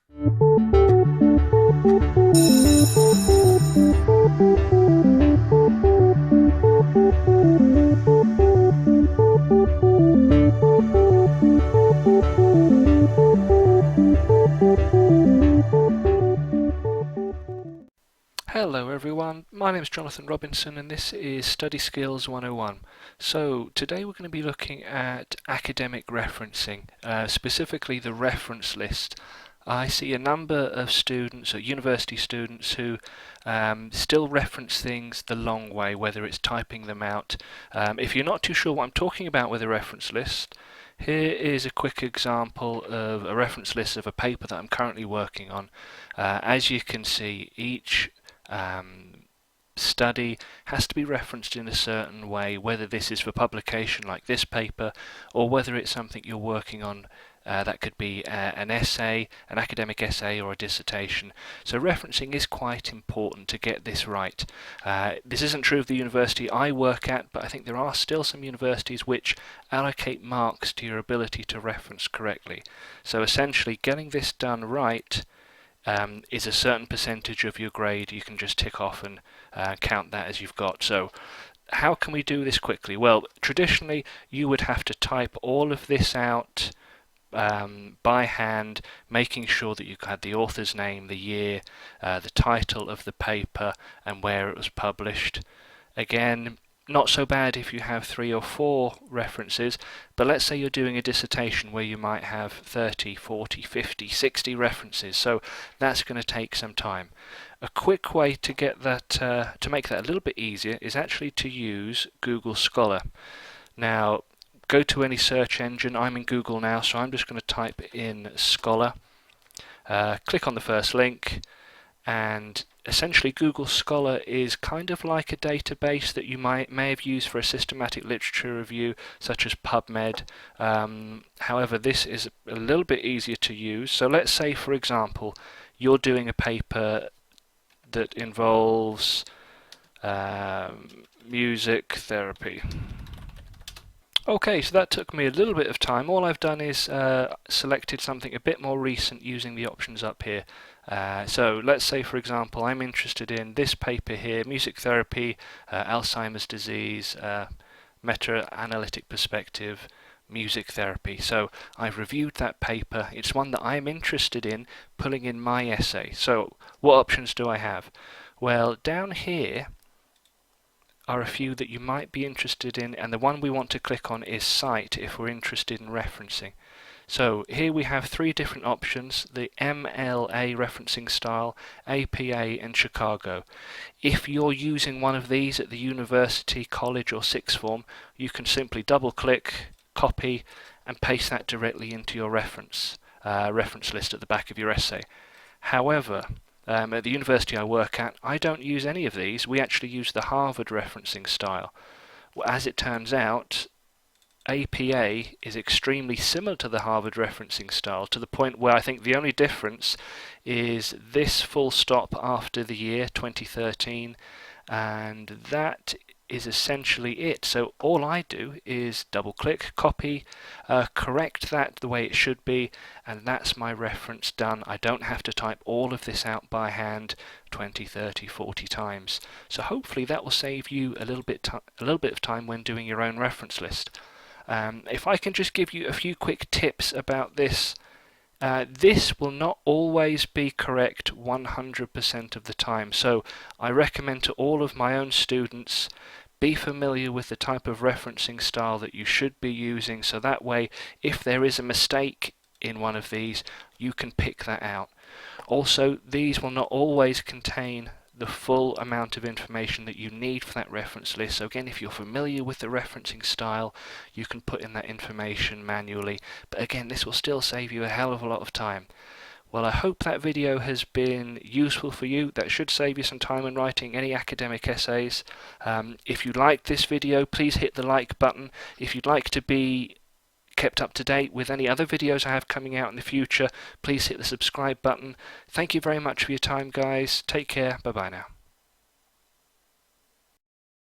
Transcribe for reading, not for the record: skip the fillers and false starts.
Hello everyone, my name is Jonathan Robinson and this is Study Skills 101. So today we're going to be looking at academic referencing, specifically the reference list. I see a number of students, or university students, who still reference things the long way, whether it's typing them out. If you're not too sure what I'm talking about with a reference list, here is a quick example of a reference list of a paper that I'm currently working on. As you can see, each study has to be referenced in a certain way, whether this is for publication like this paper or whether it's something you're working on that could be an essay, an academic essay or a dissertation. So referencing is quite important to get this right. This isn't true of the university I work at, but I think there are still some universities which allocate marks to your ability to reference correctly. So essentially getting this done right is a certain percentage of your grade. You can just tick off and count that as you've got. So how can we do this quickly? Well, traditionally you would have to type all of this out by hand, making sure that you had the author's name, the year, the title of the paper and where it was published. Again, not so bad if you have 3 or 4 references, but let's say you're doing a dissertation where you might have 30, 40, 50, 60 references, so that's going to take some time. A quick way to get that, to make that a little bit easier is actually to use Google Scholar. Now, go to any search engine. I'm in Google now, so I'm just going to type in Scholar, click on the first link, and essentially Google Scholar is kind of like a database that you may have used for a systematic literature review such as PubMed. However, this is a little bit easier to use. So let's say, for example, you're doing a paper that involves music therapy. Okay, so that took me a little bit of time. All I've done is selected something a bit more recent using the options up here. So let's say, for example, I'm interested in this paper here, music therapy, Alzheimer's disease, meta-analytic perspective, music therapy. So I've reviewed that paper. It's one that I'm interested in pulling in my essay. So what options do I have? Well, down here are a few that you might be interested in, and the one we want to click on is Cite if we're interested in referencing. So here we have 3 different options: the MLA referencing style, APA and Chicago. If you're using one of these at the university, college or sixth form, you can simply double click, copy and paste that directly into your reference list at the back of your essay. However, at the university I work at, I don't use any of these. We actually use the Harvard referencing style. As it turns out, APA is extremely similar to the Harvard referencing style, to the point where I think the only difference is this full stop after the year 2013, and that is essentially it. So all I do is double click, copy, correct that the way it should be, and that's my reference done. I don't have to type all of this out by hand 20, 30, 40 times. So hopefully that will save you a little bit of time when doing your own reference list. If I can just give you a few quick tips about this. This will not always be correct 100% of the time, so I recommend to all of my own students be familiar with the type of referencing style that you should be using, so that way if there is a mistake in one of these you can pick that out. Also, these will not always contain the full amount of information that you need for that reference list. So again, if you're familiar with the referencing style, you can put in that information manually. But again, this will still save you a hell of a lot of time. Well, I hope that video has been useful for you. That should save you some time when writing any academic essays. If you liked this video, please hit the like button. If you'd like to be kept up to date with any other videos I have coming out in the future, please hit the subscribe button. Thank you very much for your time, guys. Take care. Bye bye now.